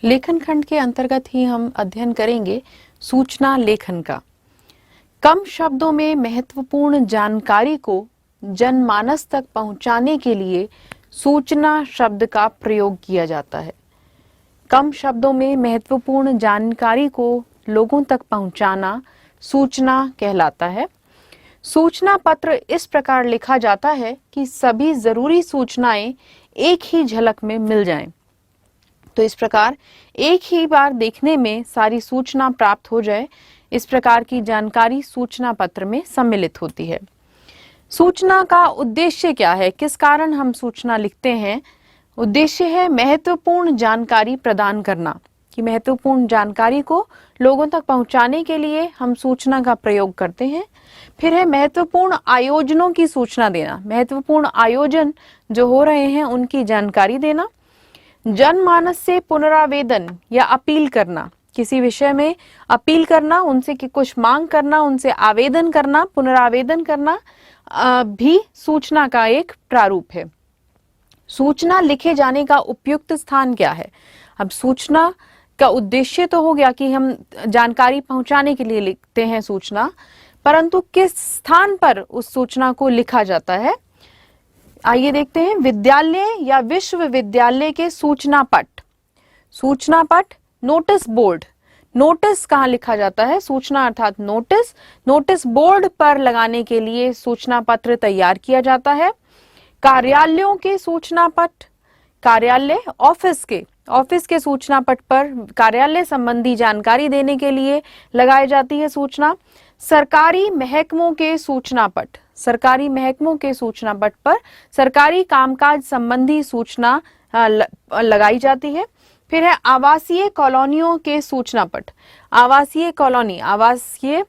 लेखन खंड के अंतर्गत ही हम अध्ययन करेंगे सूचना लेखन का। कम शब्दों में महत्वपूर्ण जानकारी को जनमानस तक पहुंचाने के लिए सूचना शब्द का प्रयोग किया जाता है। कम शब्दों में महत्वपूर्ण जानकारी को लोगों तक पहुंचाना सूचना कहलाता है। सूचना पत्र इस प्रकार लिखा जाता है कि सभी जरूरी सूचनाएं एक ही झलक में मिल जाएं। तो इस प्रकार एक ही बार देखने में सारी सूचना प्राप्त हो जाए, इस प्रकार की जानकारी सूचना पत्र में सम्मिलित होती है। सूचना का उद्देश्य क्या है? किस कारण हम सूचना लिखते हैं? उद्देश्य है महत्वपूर्ण जानकारी प्रदान करना, कि महत्वपूर्ण जानकारी को लोगों तक पहुंचाने के लिए हम सूचना का प्रयोग करते हैं। फिर है महत्वपूर्ण आयोजनों की सूचना देना, महत्वपूर्ण आयोजन जो हो रहे हैं उनकी जानकारी देना। जनमानस से पुनरावेदन या अपील करना, किसी विषय में अपील करना, उनसे कि कुछ मांग करना, उनसे आवेदन करना, पुनरावेदन करना भी सूचना का एक प्रारूप है। सूचना लिखे जाने का उपयुक्त स्थान क्या है? अब सूचना का उद्देश्य तो हो गया कि हम जानकारी पहुंचाने के लिए लिखते हैं सूचना, परंतु किस स्थान पर उस सूचना को लिखा जाता है? आइए देखते हैं। विद्यालय या विश्वविद्यालय के सूचना पट, सूचना पट, नोटिस बोर्ड। नोटिस कहाँ लिखा जाता है? सूचना अर्थात नोटिस, नोटिस बोर्ड पर लगाने के लिए सूचना पत्र तैयार किया जाता है। कार्यालयों के सूचना पट, कार्यालय ऑफिस के सूचना पट पर कार्यालय संबंधी जानकारी देने के लिए लगाई जाती है सूचना। सरकारी महकमों के सूचना पट, सरकारी महकमों के सूचना पट पर सरकारी कामकाज संबंधी सूचना लगाई जाती है। फिर है आवासीय कॉलोनियों के सूचना पट। आवासीय कॉलोनी, आवासीय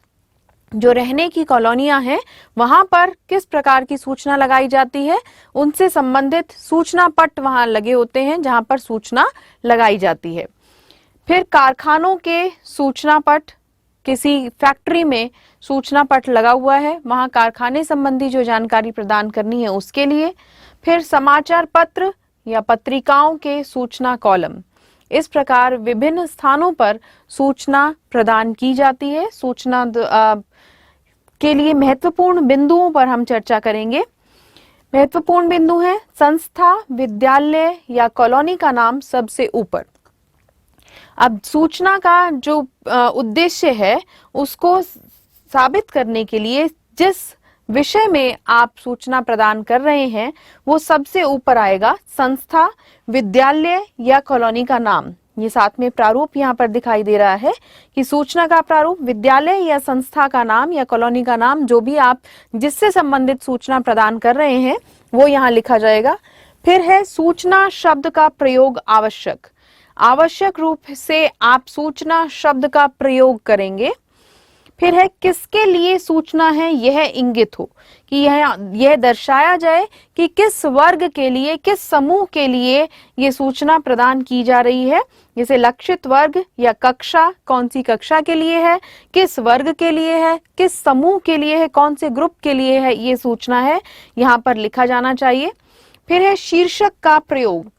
जो रहने की कॉलोनियां हैं, वहां पर किस प्रकार की सूचना लगाई जाती है, उनसे संबंधित सूचना पट वहां लगे होते हैं जहां पर सूचना लगाई जाती है। फिर कारखानों के सूचना पट, किसी फैक्ट्री में सूचना पट लगा हुआ है, वहां कारखाने संबंधी जो जानकारी प्रदान करनी है उसके लिए। फिर समाचार पत्र या पत्रिकाओं के सूचना कॉलम। इस प्रकार विभिन्न स्थानों पर सूचना प्रदान की जाती है। सूचना के लिए महत्वपूर्ण बिंदुओं पर हम चर्चा करेंगे। महत्वपूर्ण बिंदु है संस्था, विद्यालय या कॉलोनी का नाम सबसे ऊपर। अब सूचना का जो उद्देश्य है उसको साबित करने के लिए जिस विषय में आप सूचना प्रदान कर रहे हैं वो सबसे ऊपर आएगा। संस्था, विद्यालय या कॉलोनी का नाम, ये साथ में प्रारूप यहाँ पर दिखाई दे रहा है कि सूचना का प्रारूप विद्यालय या संस्था का नाम या कॉलोनी का नाम, जो भी आप जिससे संबंधित सूचना प्रदान कर रहे हैं वो यहाँ लिखा जाएगा। फिर है सूचना शब्द का प्रयोग आवश्यक, आवश्यक रूप से आप सूचना शब्द का प्रयोग करेंगे। फिर है किसके लिए सूचना है यह इंगित हो, कि यह दर्शाया जाए कि किस वर्ग के लिए, किस समूह के लिए ये सूचना प्रदान की जा रही है। जैसे लक्षित वर्ग या कक्षा, कौन सी कक्षा के लिए है, किस वर्ग के लिए है, किस समूह के लिए है, कौन से ग्रुप के लिए है, ये सूचना है यहाँ पर लिखा जाना चाहिए। फिर है शीर्षक का प्रयोग,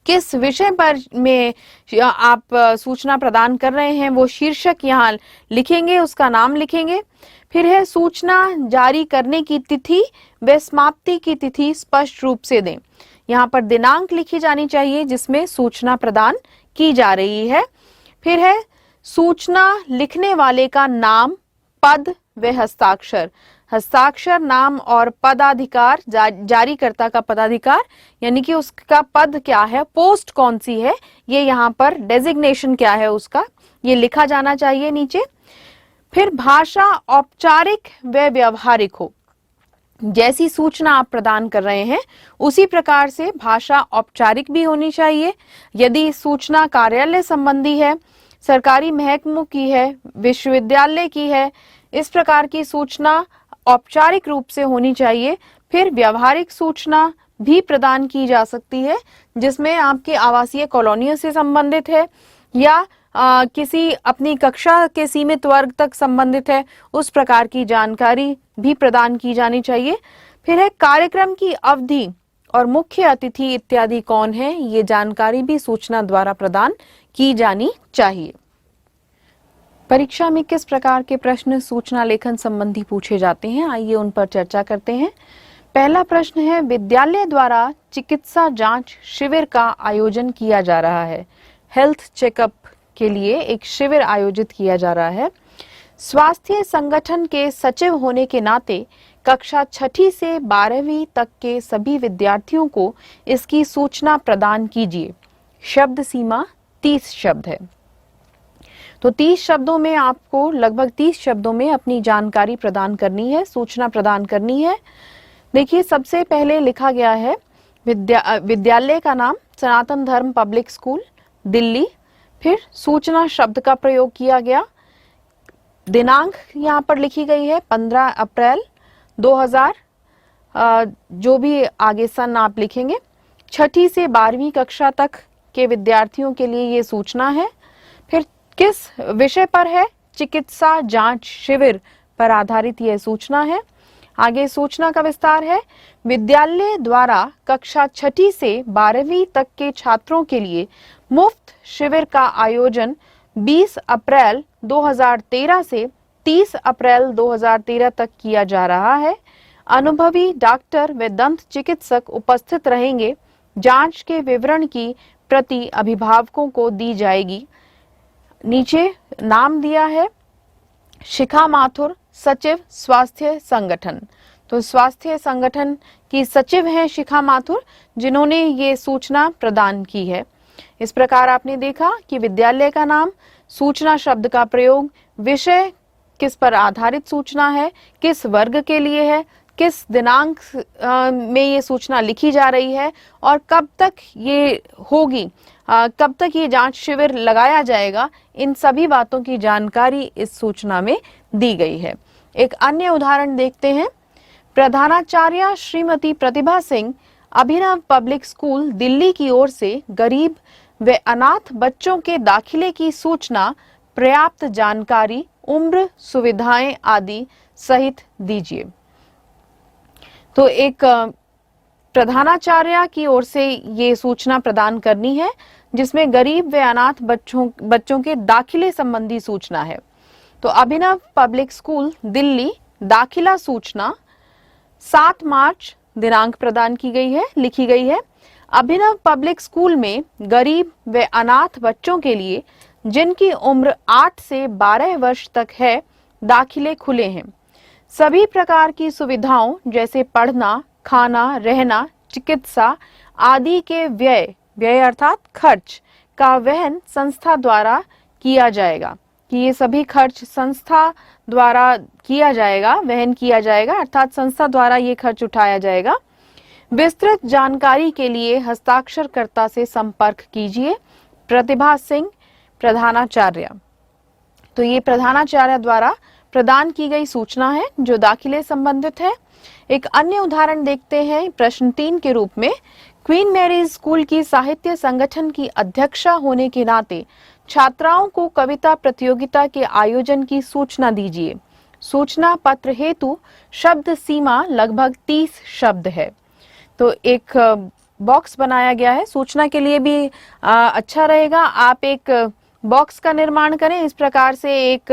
किस विषय पर में आप सूचना प्रदान कर रहे हैं वो शीर्षक यहाँ लिखेंगे, उसका नाम लिखेंगे। फिर है सूचना जारी करने की तिथि व समाप्ति की तिथि स्पष्ट रूप से दें। यहाँ पर दिनांक लिखी जानी चाहिए जिसमें सूचना प्रदान की जा रही है। फिर है सूचना लिखने वाले का नाम, पद व हस्ताक्षर। हस्ताक्षर, नाम और पदाधिकार, जारीकर्ता का पदाधिकार यानी कि उसका पद क्या है, पोस्ट कौन सी है, ये यहाँ पर डेजिग्नेशन क्या है उसका, ये लिखा जाना चाहिए नीचे। फिर भाषा औपचारिक व व्यवहारिक हो, जैसी सूचना आप प्रदान कर रहे हैं उसी प्रकार से भाषा औपचारिक भी होनी चाहिए। यदि सूचना कार्यालय संबंधी है, सरकारी महकमों की है, विश्वविद्यालय की है, इस प्रकार की सूचना औपचारिक रूप से होनी चाहिए। फिर व्यवहारिक सूचना भी प्रदान की जा सकती है जिसमें आपकी आवासीय कॉलोनियों से संबंधित है या किसी अपनी कक्षा के सीमित वर्ग तक संबंधित है, उस प्रकार की जानकारी भी प्रदान की जानी चाहिए। फिर है कार्यक्रम की अवधि और मुख्य अतिथि इत्यादि कौन है, ये जानकारी भी सूचना द्वारा प्रदान की जानी चाहिए। परीक्षा में किस प्रकार के प्रश्न सूचना लेखन संबंधी पूछे जाते हैं, आइए उन पर चर्चा करते हैं। पहला प्रश्न है, विद्यालय द्वारा चिकित्सा जांच शिविर का आयोजन किया जा रहा है। हेल्थ चेकअप के लिए एक शिविर आयोजित किया जा रहा है। स्वास्थ्य संगठन के सचिव होने के नाते कक्षा 6ठी से 12वीं तक के सभी विद्यार्थियों को इसकी सूचना प्रदान कीजिए। शब्द सीमा 30 शब्द है, तो 30 शब्दों में आपको लगभग 30 शब्दों में अपनी जानकारी प्रदान करनी है, सूचना प्रदान करनी है। देखिए, सबसे पहले लिखा गया है विद्यालय का नाम सनातन धर्म पब्लिक स्कूल दिल्ली, फिर सूचना शब्द का प्रयोग किया गया, दिनांक यहाँ पर लिखी गई है 15 अप्रैल 2000, जो भी आगे सन आप लिखेंगे। 6ठी से 12वीं कक्षा तक के विद्यार्थियों के लिए ये सूचना है। फिर किस विषय पर है, चिकित्सा जांच शिविर पर आधारित यह सूचना है। आगे सूचना का विस्तार है, विद्यालय द्वारा कक्षा 6ठी से 12वीं तक के छात्रों के लिए मुफ्त शिविर का आयोजन 20 अप्रैल 2013 से 30 अप्रैल 2013 तक किया जा रहा है। अनुभवी डॉक्टर व दंत चिकित्सक उपस्थित रहेंगे। जांच के विवरण की प्रति अभिभावकों को दी जाएगी। नीचे नाम दिया है शिखा माथुर, सचिव स्वास्थ्य संगठन। तो स्वास्थ्य संगठन की सचिव हैं शिखा माथुर, जिन्होंने ये सूचना प्रदान की है। इस प्रकार आपने देखा कि विद्यालय का नाम, सूचना शब्द का प्रयोग, विषय किस पर आधारित सूचना है, किस वर्ग के लिए है, किस दिनांक में ये सूचना लिखी जा रही है और कब तक ये होगी, कब तक ये जांच शिविर लगाया जाएगा, इन सभी बातों की जानकारी इस सूचना में दी गई है। एक अन्य उदाहरण देखते हैं। प्रधानाचार्य श्रीमती प्रतिभा सिंह, अभिनव पब्लिक स्कूल दिल्ली की ओर से गरीब व अनाथ बच्चों के दाखिले की सूचना, पर्याप्त जानकारी, उम्र, सुविधाएं आदि सहित दीजिए। तो एक प्रधानाचार्य की ओर से ये सूचना प्रदान करनी है, जिसमें गरीब व अनाथ बच्चों के दाखिले संबंधी सूचना है। तो अभिनव पब्लिक स्कूल दिल्ली, दाखिला सूचना 7 मार्च दिनांक प्रदान की गई है, लिखी गई है। अभिनव पब्लिक स्कूल में गरीब व अनाथ बच्चों के लिए जिनकी उम्र 8 से 12 वर्ष तक है, दाखिले खुले हैं। सभी प्रकार की सुविधाओं जैसे पढ़ना, खाना, रहना, चिकित्सा आदि के व्यय अर्थात खर्च का वहन संस्था द्वारा किया जाएगा। कि ये सभी खर्च संस्था द्वारा किया जाएगा, वहन किया जाएगा, अर्थात संस्था द्वारा ये खर्च उठाया जाएगा। विस्तृत जानकारी के लिए हस्ताक्षरकर्ता से संपर्क कीजिए। प्रतिभा सिंह, प्रधानाचार्य। तो ये प्रधानाचार्य द्वारा प्रदान की गई सूचना है जो दाखिले संबंधित है। एक अन्य उदाहरण देखते हैं प्रश्न 3 के रूप में। क्वीन मैरीज स्कूल की साहित्य संगठन की अध्यक्षा होने के नाते छात्राओं को कविता प्रतियोगिता के आयोजन की सूचना दीजिए। सूचना पत्र हेतु शब्द सीमा लगभग 30 शब्द है। तो एक बॉक्स बनाया गया है, सूचना के लिए भी अच्छा रहेगा आप एक बॉक्स का निर्माण करें। इस प्रकार से एक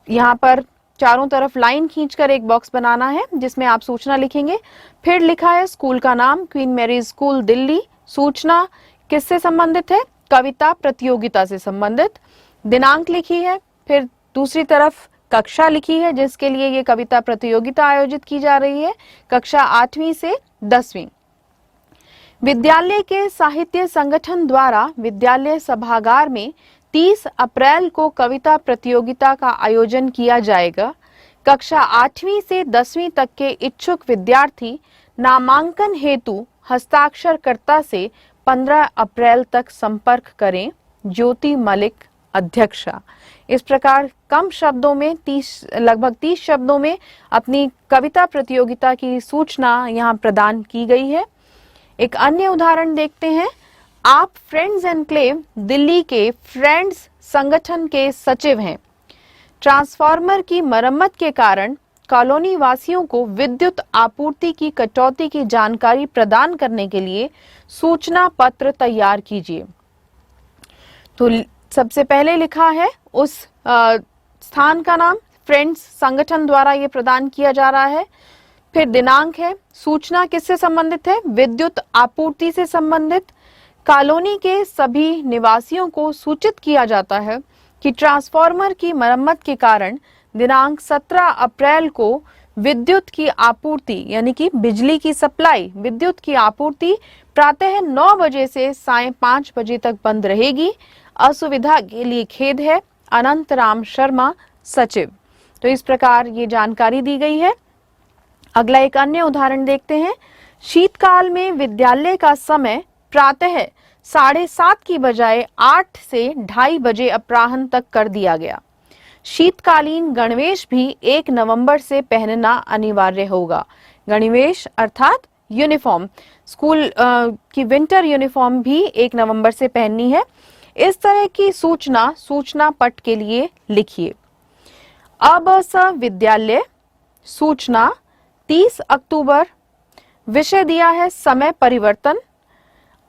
यहाँ पर चारों तरफ लाइन खींचकर एक बॉक्स बनाना है जिसमें आप सूचना लिखेंगे। फिर लिखा है स्कूल का नाम क्वीन मैरीज स्कूल दिल्ली। सूचना किससे संबंधित है? कविता प्रतियोगिता से संबंधित। दिनांक लिखी है, फिर दूसरी तरफ कक्षा लिखी है जिसके लिए ये कविता प्रतियोगिता आयोजित की जा रही है, कक्षा 8वीं से 10वीं। विद्यालय के साहित्य संगठन द्वारा विद्यालय सभागार में 30 अप्रैल को कविता प्रतियोगिता का आयोजन किया जाएगा। कक्षा 8वीं से 10वीं तक के इच्छुक विद्यार्थी नामांकन हेतु हस्ताक्षरकर्ता से 15 अप्रैल तक संपर्क करें। ज्योति मलिक, अध्यक्षा। इस प्रकार कम शब्दों में लगभग 30 शब्दों में अपनी कविता प्रतियोगिता की सूचना यहाँ प्रदान की गई है। एक अन्य उदाहरण देखते हैं। आप फ्रेंड्स एनक्लेव दिल्ली के फ्रेंड्स संगठन के सचिव हैं। ट्रांसफार्मर की मरम्मत के कारण कॉलोनी वासियों को विद्युत आपूर्ति की कटौती की जानकारी प्रदान करने के लिए सूचना पत्र तैयार कीजिए। तो सबसे पहले लिखा है उस स्थान का नाम, फ्रेंड्स संगठन द्वारा ये प्रदान किया जा रहा है। फिर दिनांक है, सूचना किससे संबंधित है, विद्युत आपूर्ति से संबंधित। कॉलोनी के सभी निवासियों को सूचित किया जाता है कि ट्रांसफार्मर की मरम्मत के कारण दिनांक 17 अप्रैल को विद्युत की आपूर्ति यानी कि बिजली की सप्लाई, विद्युत की आपूर्ति प्रातः 9 बजे से सायं 5 बजे तक बंद रहेगी। असुविधा के लिए खेद है। अनंत राम शर्मा, सचिव। तो इस प्रकार ये जानकारी दी गई है। अगला एक अन्य उदाहरण देखते हैं। शीतकाल में विद्यालय का समय प्रातः 7:30 की बजाय 8 से 2:30 बजे अपराह्न तक कर दिया गया। शीतकालीन गणवेश भी 1 नवंबर से पहनना अनिवार्य होगा। गणवेश अर्थात यूनिफॉर्म, स्कूल की विंटर यूनिफॉर्म भी 1 नवंबर से पहननी है। इस तरह की सूचना पट के लिए लिखिए। अब विद्यालय सूचना 30 अक्टूबर। विषय दिया है समय परिवर्तन।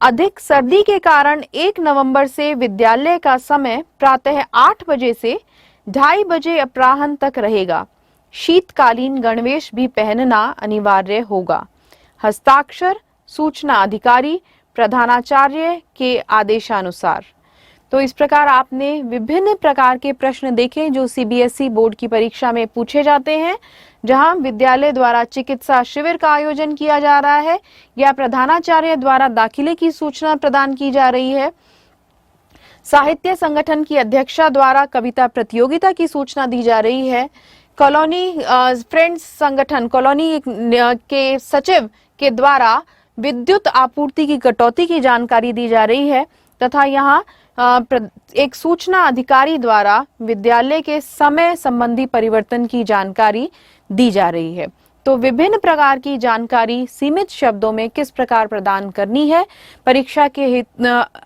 अधिक सर्दी के कारण 1 नवंबर से विद्यालय का समय प्रातः 8 बजे से 2:30 बजे अपराह्न तक रहेगा। शीतकालीन गणवेश भी पहनना अनिवार्य होगा। हस्ताक्षर सूचना अधिकारी प्रधानाचार्य के आदेशानुसार। तो इस प्रकार आपने विभिन्न प्रकार के प्रश्न देखे जो सीबीएसई बोर्ड की परीक्षा में पूछे जाते हैं, जहां विद्यालय द्वारा चिकित्सा शिविर का आयोजन किया जा रहा है या प्रधानाचार्य द्वारा दाखिले की सूचना प्रदान की जा रही है, साहित्य संगठन की अध्यक्षा द्वारा कविता प्रतियोगिता की सूचना दी जा रही है, कॉलोनी फ्रेंड्स संगठन कॉलोनी के सचिव के द्वारा विद्युत आपूर्ति की कटौती की जानकारी दी जा रही है, तथा यहाँ एक सूचना अधिकारी द्वारा विद्यालय के समय संबंधी परिवर्तन की जानकारी दी जा रही है। तो विभिन्न प्रकार की जानकारी सीमित शब्दों में किस प्रकार प्रदान करनी है, परीक्षा के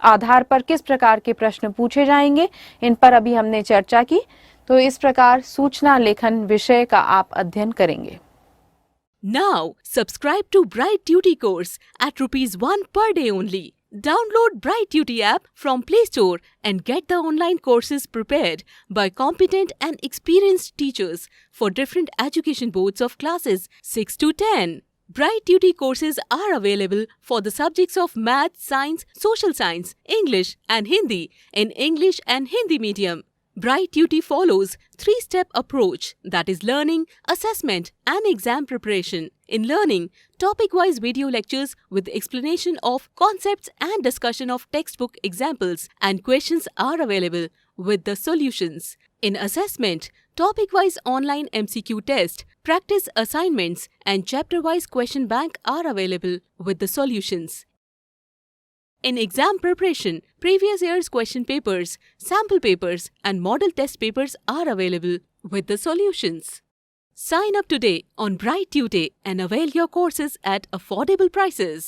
आधार पर किस प्रकार के प्रश्न पूछे जाएंगे, इन पर अभी हमने चर्चा की। तो इस प्रकार सूचना लेखन विषय का आप अध्ययन करेंगे। Now subscribe to Bright Duty course at ₹1 per day only. Download Bright Duty app from Play Store and get the online courses prepared by competent and experienced teachers for different education boards of classes 6 to 10. Bright Duty courses are available for the subjects of Math, Science, Social Science, English and Hindi in English and Hindi medium. Bright Duty follows 3-step approach, that is learning, assessment and exam preparation. In learning, topic-wise video lectures with explanation of concepts and discussion of textbook examples and questions are available with the solutions. In assessment, topic-wise online MCQ test, practice assignments and chapter-wise question bank are available with the solutions. In exam preparation, previous year's question papers, sample papers and model test papers are available with the solutions. Sign up today on Bright Tutor and avail your courses at affordable prices.